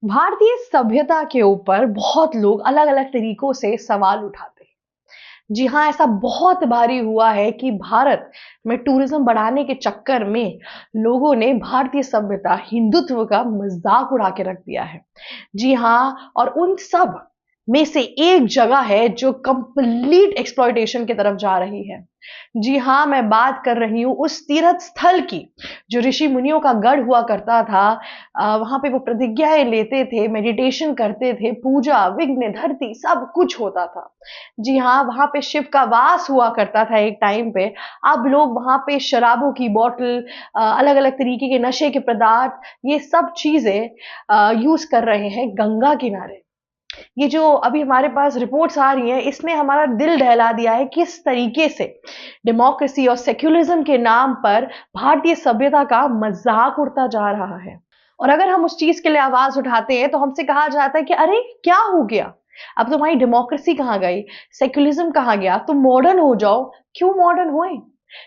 भारतीय सभ्यता के ऊपर बहुत लोग अलग-अलग तरीकों से सवाल उठाते हैं। जी हाँ, ऐसा बहुत बारी हुआ है कि भारत में टूरिज्म बढ़ाने के चक्कर में लोगों ने भारतीय सभ्यता, हिंदुत्व का मज़ाक उड़ा के रख दिया है। जी हाँ, और उन सब में से एक जगह है जो कंप्लीट एक्सप्लॉइटेशन की तरफ जा रही है। जी हाँ, मैं बात कर रही हूँ उस तीर्थ स्थल की, जो ऋषि मुनियों का गढ़ हुआ करता था। वहाँ पे वो प्रतिज्ञाएँ लेते थे, मेडिटेशन करते थे, पूजा, विघ्न, धरती सब कुछ होता था। जी हाँ, वहाँ पे शिव का वास हुआ करता था एक टाइम पे। अब लोग वहाँ पे शराबों की बॉटल, अलग-अलग तरीके के नशे के पदार्थ, ये सब चीज़ें यूज़ कर रहे हैं गंगा किनारे। ये जो अभी हमारे पास रिपोर्ट्स आ रही हैं, इसने हमारा दिल दहला दिया है किस तरीके से डेमोक्रेसी और सेक्युलरिज्म के नाम पर भारतीय सभ्यता का मजाक उड़ता जा रहा है। और अगर हम उस चीज के लिए आवाज उठाते हैं तो हमसे कहा जाता है कि अरे क्या हो गया, अब तुम्हारी डेमोक्रेसी कहाँ गई, सेक्युलरिज्म कहाँ गया, तुम मॉडर्न हो जाओ। क्यों मॉडर्न हुए?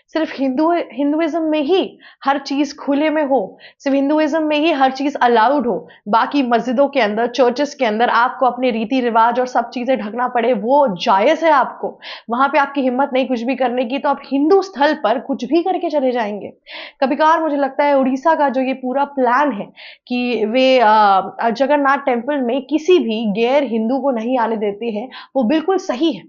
सिर्फ हिंदुइज्म में ही हर चीज खुले में हो, सिर्फ हिंदुइज्म में ही हर चीज अलाउड हो, बाकी मस्जिदों के अंदर, चर्चेस के अंदर आपको अपने रीति रिवाज और सब चीजें ढकना पड़े, वो जायज है आपको? वहां पे आपकी हिम्मत नहीं कुछ भी करने की, तो आप हिंदू स्थल पर कुछ भी करके चले जाएंगे। कभी कभार मुझे लगता है उड़ीसा का जो ये पूरा प्लान है कि वे जगन्नाथ टेम्पल में किसी भी गैर हिंदू को नहीं आने देते हैं, वो बिल्कुल सही है।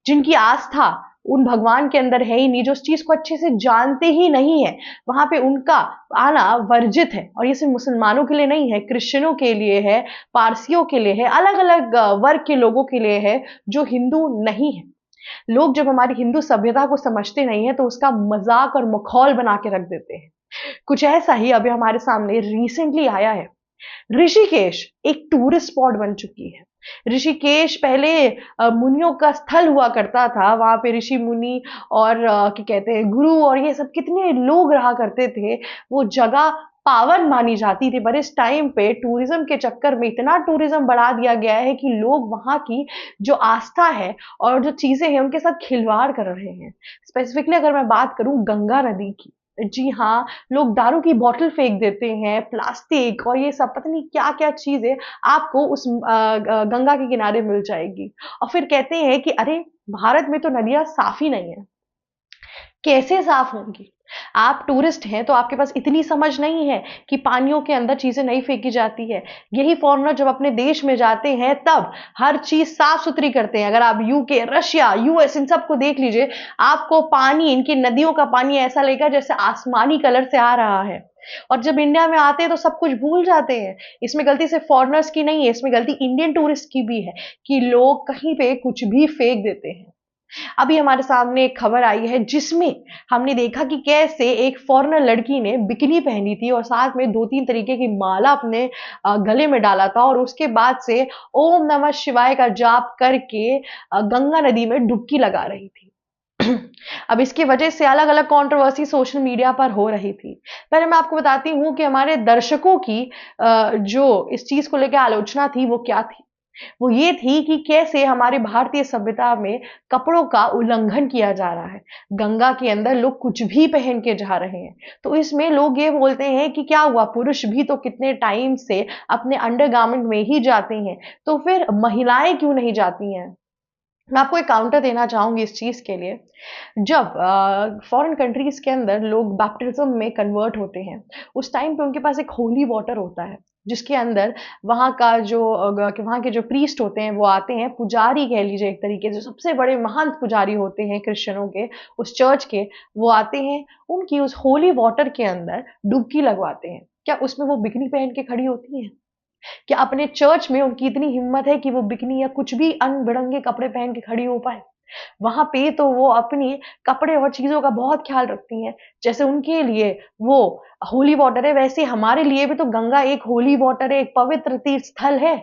जिनकी आस्था उन भगवान के अंदर है ही नहीं, जो उस चीज को अच्छे से जानते ही नहीं है, वहां पे उनका आना वर्जित है। और ये सिर्फ मुसलमानों के लिए नहीं है, क्रिश्चियनों के लिए है, पारसियों के लिए है, अलग अलग वर्ग के लोगों के लिए है जो हिंदू नहीं है। लोग जब हमारी हिंदू सभ्यता को समझते नहीं है तो उसका मजाक और मखौल बना के रख देते हैं। कुछ ऐसा ही अभी हमारे सामने रिसेंटली आया है। ऋषिकेश एक टूरिस्ट स्पॉट बन चुकी है। ऋषिकेश पहले मुनियों का स्थल हुआ करता था। वहां पे ऋषि मुनि और क्या कहते हैं, गुरु और ये सब कितने लोग रहा करते थे। वो जगह पावन मानी जाती थी, पर इस टाइम पे टूरिज्म के चक्कर में इतना टूरिज्म बढ़ा दिया गया है कि लोग वहां की जो आस्था है और जो चीजें हैं उनके साथ खिलवाड़ कर रहे हैं। स्पेसिफिकली अगर मैं बात करूं गंगा नदी की, जी हाँ, लोग दारू की बॉटल फेंक देते हैं, प्लास्टिक और ये सब पता नहीं क्या-क्या चीज़ें आपको उस गंगा के किनारे मिल जाएगी। और फिर कहते हैं कि अरे! भारत में तो नदियाँ साफ़ ही नहीं है। कैसे साफ होंगी? आप टूरिस्ट हैं तो आपके पास इतनी समझ नहीं है कि पानियों के अंदर चीजें नहीं फेंकी जाती है। यही फॉरेनर जब अपने देश में जाते हैं तब हर चीज साफ सुथरी करते हैं। अगर आप यूके, रशिया, यूएस इन सबको देख लीजिए, आपको पानी, इनकी नदियों का पानी ऐसा लगेगा जैसे आसमानी कलर से आ रहा है। और जब इंडिया में आते हैं तो सब कुछ भूल जाते हैं। इसमें गलती सिर्फ फॉरेनर्स की नहीं है, इसमें गलती इंडियन टूरिस्ट की भी है कि लोग कहीं पे कुछ भी फेंक देते हैं। अभी हमारे सामने एक खबर आई है जिसमें हमने देखा कि कैसे एक फॉरेनर लड़की ने बिकिनी पहनी थी और साथ में 2-3 तरीके की माला अपने गले में डाला था और उसके बाद से ओम नमः शिवाय का जाप करके गंगा नदी में डुबकी लगा रही थी। अब इसकी वजह से अलग-अलग कंट्रोवर्सी सोशल मीडिया पर हो रही थी। पहले मैं आपको बताती हूँ कि हमारे दर्शकों की जो इस चीज़ को लेके आलोचना थी वो क्या थी? वो ये थी कि कैसे हमारी भारतीय सभ्यता में कपड़ों का उल्लंघन किया जा रहा है। गंगा के अंदर लोग कुछ भी पहन के जा रहे हैं। तो इसमें लोग ये बोलते हैं कि क्या हुआ, पुरुष भी तो कितने टाइम से अपने अंडरगारमेंट में ही जाते हैं, तो फिर महिलाएं क्यों नहीं जाती हैं? मैं आपको एक काउंटर देना चाहूंगी इस चीज के लिए। जब फॉरेन कंट्रीज के अंदर लोग बैप्टिज्म में कन्वर्ट होते हैं, उस टाइम पे उनके पास एक होली वाटर होता है जिसके अंदर वहाँ का जो वहाँ के जो प्रीस्ट होते हैं वो आते हैं, पुजारी कह लीजिए एक तरीके से, सबसे बड़े महान पुजारी होते हैं क्रिश्चियनों के, उस चर्च के, वो आते हैं, उनकी उस होली वाटर के अंदर डुबकी लगवाते हैं। क्या उसमें वो बिकनी पहन के खड़ी होती हैं? क्या अपने चर्च में उनकी इतनी हिम्मत है कि वो बिकनी या कुछ भी अनबिड़ंगे कपड़े पहन के खड़ी हो पाए? वहां पे तो वो अपनी कपड़े और चीजों का बहुत ख्याल रखती हैं। जैसे उनके लिए वो होली वाटर है, वैसे हमारे लिए भी तो गंगा एक होली वाटर है, एक पवित्र तीर्थ स्थल है।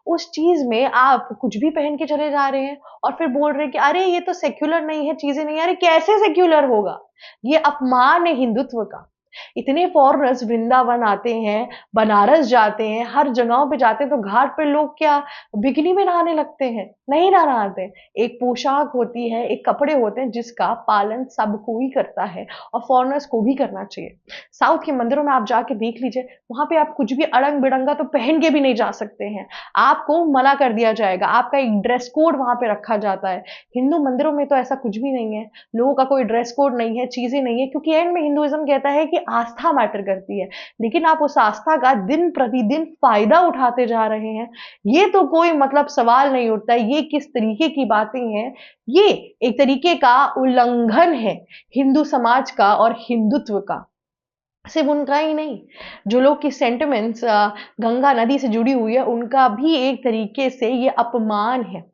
उस चीज में आप कुछ भी पहन के चले जा रहे हैं और फिर बोल रहे हैं कि अरे ये तो सेक्युलर नहीं है, चीजें नहीं है। अरे कैसे सेक्युलर होगा? ये अपमान है हिंदुत्व का। इतने फॉरेनर्स वृंदावन आते हैं, बनारस जाते हैं, हर जगहों पे जाते हैं, तो घाट पे लोग क्या बिकनी में नहाने लगते हैं? नहीं ना नहाते। एक पोशाक होती है, एक कपड़े होते हैं जिसका पालन सबको ही करता है और फॉरेनर्स को भी करना चाहिए। साउथ के मंदिरों में आप जाके देख लीजिए, वहां पे आप कुछ भी अड़ंग बिड़ंगा तो पहन के भी नहीं जा सकते हैं, आपको मना कर दिया जाएगा, आपका एक ड्रेस कोड वहां पे रखा जाता है। हिंदू मंदिरों में तो ऐसा कुछ भी नहीं है, लोगों का कोई ड्रेस कोड नहीं है, चीजें नहीं है, क्योंकि एंड में हिंदुइज्म कहता है कि आस्था मैटर करती है। लेकिन आप उस आस्था का दिन प्रतिदिन फायदा उठाते जा रहे हैं, ये तो कोई मतलब सवाल नहीं उठता। ये किस तरीके की बातें हैं? ये एक तरीके का उल्लंघन है हिंदू समाज का और हिंदुत्व का। सिर्फ उनका ही नहीं, जो लोग की सेंटिमेंट्स गंगा नदी से जुड़ी हुई है, उनका भी एक तरीके से ये अपमान है।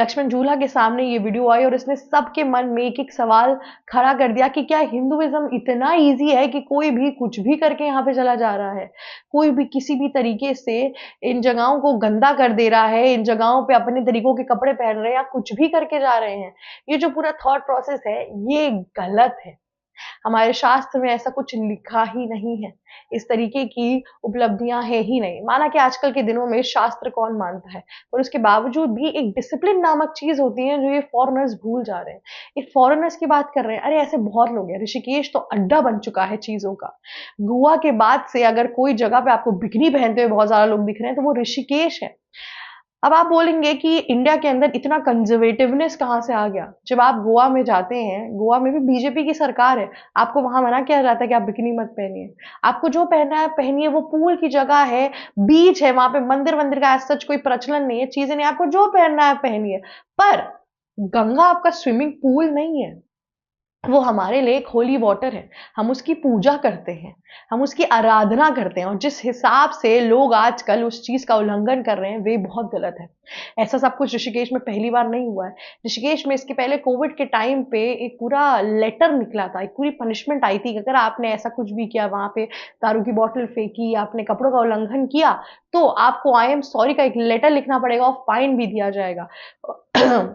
लक्ष्मण झूला के सामने ये वीडियो आई और इसने सबके मन में एक एक सवाल खड़ा कर दिया कि क्या हिंदुइज्म इतना इजी है कि कोई भी कुछ भी करके यहाँ पे चला जा रहा है, कोई भी किसी भी तरीके से इन जगहों को गंदा कर दे रहा है, इन जगहों पे अपने तरीकों के कपड़े पहन रहे हैं या कुछ भी करके जा रहे हैं। ये जो पूरा थॉट प्रोसेस है, ये गलत है। हमारे शास्त्र में ऐसा कुछ लिखा ही नहीं है, इस तरीके की उपलब्धियां है ही नहीं। माना कि आजकल के दिनों में शास्त्र कौन मानता है, पर उसके बावजूद भी एक डिसिप्लिन नामक चीज होती है जो ये फॉरेनर्स भूल जा रहे हैं। ये फॉरेनर्स की बात कर रहे हैं, अरे ऐसे बहुत लोग हैं। ऋषिकेश तो अड्डा बन चुका है चीजों का। गोवा के बाद से अगर कोई जगह पे आपको बिकनी पहनते हुए बहुत ज्यादा लोग दिख रहे हैं तो वो ऋषिकेश है। अब आप बोलेंगे कि इंडिया के अंदर इतना कंजर्वेटिवनेस कहाँ से आ गया? जब आप गोवा में जाते हैं, गोवा में भी बीजेपी की सरकार है, आपको वहां मना किया जाता है कि आप बिकिनी मत पहनिए, आपको जो पहनना है पहनिए। वो पूल की जगह है, बीच है, वहां पे मंदिर वंदिर का सच कोई प्रचलन नहीं है, चीजें नहीं, आपको जो पहनना है पहनिए। पर गंगा आपका स्विमिंग पूल नहीं है, वो हमारे लिए एक होली वाटर है। हम उसकी पूजा करते हैं, हम उसकी आराधना करते हैं, और जिस हिसाब से लोग आजकल उस चीज का उल्लंघन कर रहे हैं वे बहुत गलत है। ऐसा सब कुछ ऋषिकेश में पहली बार नहीं हुआ है। ऋषिकेश में इसके पहले कोविड के टाइम पे एक पूरा लेटर निकला था, एक पूरी पनिशमेंट आई थी कि अगर आपने ऐसा कुछ भी किया, वहां पे दारू की बोतल फेंकी, आपने कपड़ों का उल्लंघन किया, तो आपको आई एम सॉरी का एक लेटर लिखना पड़ेगा और फाइन भी दिया जाएगा।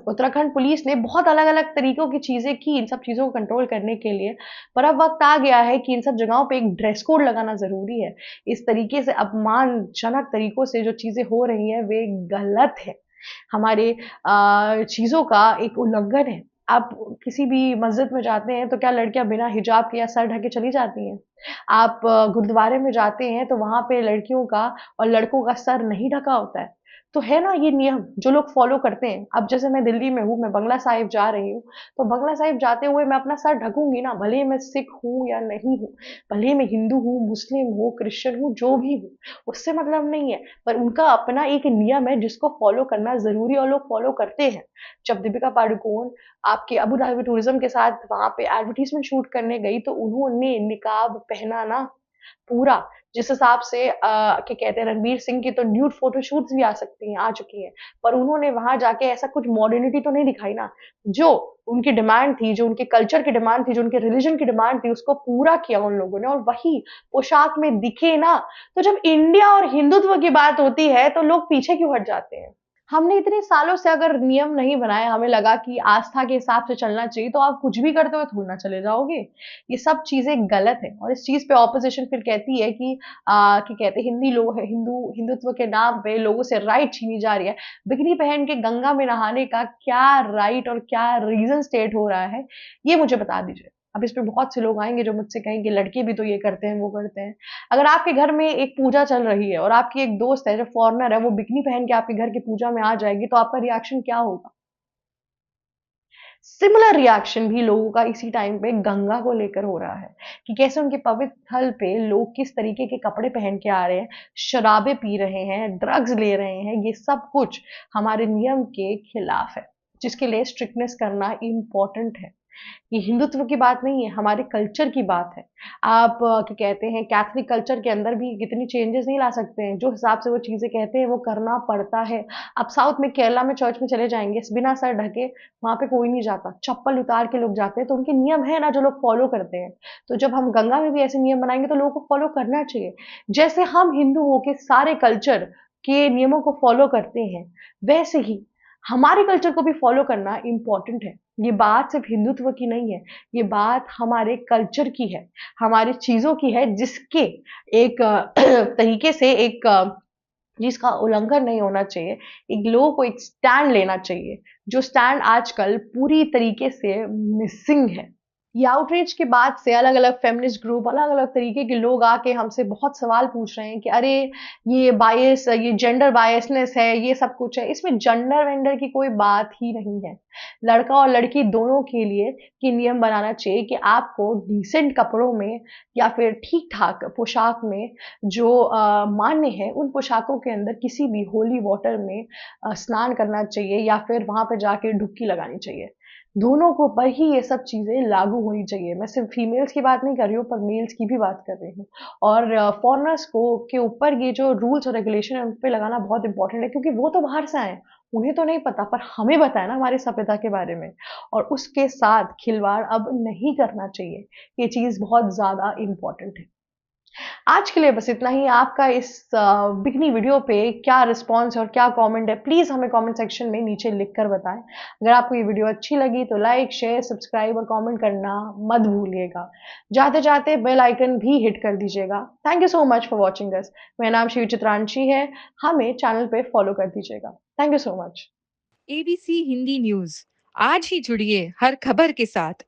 उत्तराखंड पुलिस ने बहुत अलग अलग तरीकों की चीजें की इन सब चीजों को कंट्रोल करने के लिए, पर अब वक्त आ गया है कि इन सब जगहों पे एक ड्रेस कोड लगाना जरूरी है। इस तरीके से अपमानजनक तरीकों से जो चीजें हो रही हैं वे गलत है, हमारे चीजों का एक उल्लंघन है। आप किसी भी मस्जिद में जाते हैं तो क्या लड़कियां बिना हिजाब के या सर ढके चली जाती हैं? आप गुरुद्वारे में जाते हैं तो वहां पे लड़कियों का और लड़कों का सर नहीं ढका होता है। तो है ना ये नियम जो लोग फॉलो करते हैं। अब जैसे मैं दिल्ली में हूँ, मैं बंगला साहिब जा रही हूँ, तो बंगला साहिब जाते हुए मैं अपना सर ढकूंगी ना, भले ही मैं सिख हूँ या नहीं हूँ, भले ही मैं हिंदू हूँ, मुस्लिम हूँ, क्रिश्चियन हूँ, जो भी हूँ, उससे मतलब नहीं है। पर उनका अपना एक नियम है जिसको फॉलो करना जरूरी है और लोग फॉलो करते हैं। जब दीपिका पादुकोण आपके अबू धाबी टूरिज्म के साथ वहां पे एडवर्टीजमेंट शूट करने गई, तो उन्होंने निकाब पहना ना पूरा, जिस हिसाब से क्या कहते हैं, रणवीर सिंह की तो न्यूड फोटोशूट्स भी आ सकती हैं, आ चुकी हैं, पर उन्होंने वहां जाके ऐसा कुछ मॉडर्निटी तो नहीं दिखाई ना। जो उनकी डिमांड थी, जो उनके कल्चर की डिमांड थी, जो उनके रिलीजन की डिमांड थी, उसको पूरा किया उन लोगों ने, और वही पोशाक में दिखे ना। तो जब इंडिया और हिंदुत्व की बात होती है तो लोग पीछे क्यों हट जाते हैं? हमने इतने सालों से अगर नियम नहीं बनाए, हमें लगा कि आस्था के हिसाब से चलना चाहिए, तो आप कुछ भी करते हुए थोड़ी ना चले जाओगे। ये सब चीजें गलत है, और इस चीज पे ऑपोजिशन फिर कहती है कि कि कहते हैं हिंदी लोग हिंदुत्व के नाम पे लोगों से राइट छीनी जा रही है। बिकनी पहन के गंगा में नहाने का क्या राइट और क्या रीजन स्टेट हो रहा है, ये मुझे बता दीजिए। अब इस पे बहुत से लोग आएंगे जो मुझसे कहेंगे लड़के भी तो ये करते हैं, वो करते हैं। अगर आपके घर में एक पूजा चल रही है और आपकी एक दोस्त है जो फॉरेनर है, वो बिकनी पहन के आपके घर की पूजा में आ जाएगी, तो आपका रिएक्शन क्या होगा? सिमिलर रिएक्शन भी लोगों का इसी टाइम पे गंगा को लेकर हो रहा है कि कैसे उनके पवित्र स्थल पे लोग किस तरीके के कपड़े पहन के आ रहे हैं, शराबें पी रहे हैं, ड्रग्स ले रहे हैं। ये सब कुछ हमारे नियम के खिलाफ है, जिसके लिए स्ट्रिक्टनेस करना इम्पोर्टेंट है। ये हिंदुत्व की बात नहीं है, हमारे कल्चर की बात है। आप क्या कहते हैं, कैथलिक कल्चर के अंदर भी कितनी चेंजेस नहीं ला सकते हैं, जो हिसाब से वो चीजें कहते हैं वो करना पड़ता है। आप साउथ में केरला में चर्च में चले जाएंगे, बिना सर ढके वहां पे कोई नहीं जाता, चप्पल उतार के लोग जाते हैं, तो उनके नियम है ना जो लोग फॉलो करते हैं। तो जब हम गंगा में भी ऐसे नियम बनाएंगे तो लोगों को फॉलो करना चाहिए। जैसे हम हिंदू होके सारे कल्चर के नियमों को फॉलो करते हैं, वैसे ही हमारे कल्चर को भी फॉलो करना इम्पोर्टेंट है। ये बात सिर्फ हिंदुत्व की नहीं है, ये बात हमारे कल्चर की है, हमारी चीज़ों की है, जिसके एक तरीके से एक जिसका उल्लंघन नहीं होना चाहिए। एक लोगों को एक स्टैंड लेना चाहिए, जो स्टैंड आजकल पूरी तरीके से मिसिंग है। ये आउटरीच के बाद से अलग-अलग फेमिनिस्ट ग्रुप, अलग-अलग तरीके के लोग आके हमसे बहुत सवाल पूछ रहे हैं कि अरे ये बायस, ये जेंडर बायसनेस है, ये सब कुछ है। इसमें जेंडर वेंडर की कोई बात ही नहीं है। लड़का और लड़की दोनों के लिए ये नियम बनाना चाहिए कि आपको डिसेंट कपड़ों में या फिर ठीक-ठाक पोशाक में जो मान्य है, उन पोशाकों के अंदर किसी भी होली वाटर में स्नान करना चाहिए या फिर वहाँ पे जाके डुबकी लगानी चाहिए। दोनों को पर ही ये सब चीज़ें लागू होनी चाहिए। मैं सिर्फ फीमेल्स की बात नहीं कर रही हूँ, पर मेल्स की भी बात कर रही हूँ। और फॉरेनर्स को के ऊपर ये जो रूल्स और रेगुलेशन है, उन पे लगाना बहुत इंपॉर्टेंट है, क्योंकि वो तो बाहर से आए हैं, उन्हें तो नहीं पता, पर हमें पता है ना हमारी सभ्यता के बारे में। और उसके साथ खिलवाड़ अब नहीं करना चाहिए। ये चीज़ बहुत ज़्यादा इंपॉर्टेंट है। आज के लिए बस इतना ही। आपका इस बिगनी वीडियो पे क्या रिस्पॉन्स है और क्या कमेंट है, प्लीज़ हमें कमेंट सेक्शन में नीचे लिख कर बताएं। अगर आपको ये वीडियो अच्छी लगी तो लाइक, शेयर, सब्सक्राइब और कमेंट करना मत भूलिएगा। जाते जाते बेल आइकन भी हिट कर दीजिएगा। Thank you so much for watching us. मेरा नाम शिव चित्रांशी है। हमें चैनल पे फॉलो कर दीजिएगा। Thank you so much. ABC Hindi news आज ही जुड़िए हर खबर के साथ।